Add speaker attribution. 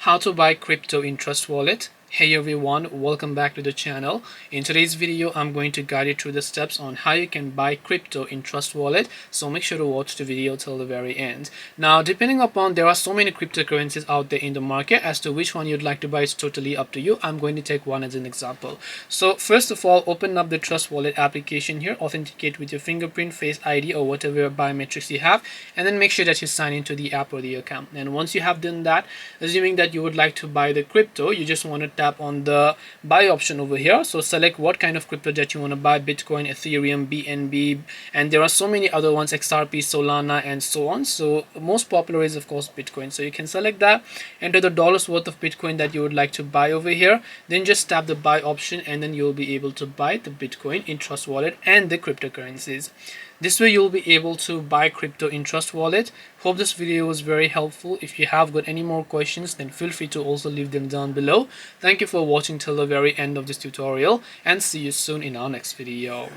Speaker 1: how to buy crypto in Trust Wallet. Hey everyone, welcome back to the channel. In today's video, I'm going to guide you through the steps on how you can buy crypto in Trust Wallet. So make sure to watch the video till the very end. Now, depending upon, there are so many cryptocurrencies out there in the market. As to which one you'd like to buy is totally up to you. I'm going to take one as an example. So first of all, open up the Trust Wallet application here, authenticate with your fingerprint, Face ID, or whatever biometrics you have, and then make sure that you sign into the app or the account. And once you have done that, assuming that you would like to buy the crypto, you just want to tap on the buy option over here. So select what kind of crypto that you want to buy: Bitcoin, Ethereum, BNB, and there are so many other ones, XRP, Solana, and so on. So most popular is of course Bitcoin. So you can select that, enter the dollars worth of Bitcoin that you would like to buy over here, then just tap the buy option, and then you'll be able to buy the Bitcoin in Trust Wallet and the cryptocurrencies. This way you'll be able to buy crypto in Trust Wallet. Hope this video was very helpful. If you have got any more questions, then feel free to also leave them down below. Thank you for watching till the very end of this tutorial, and see you soon in our next video.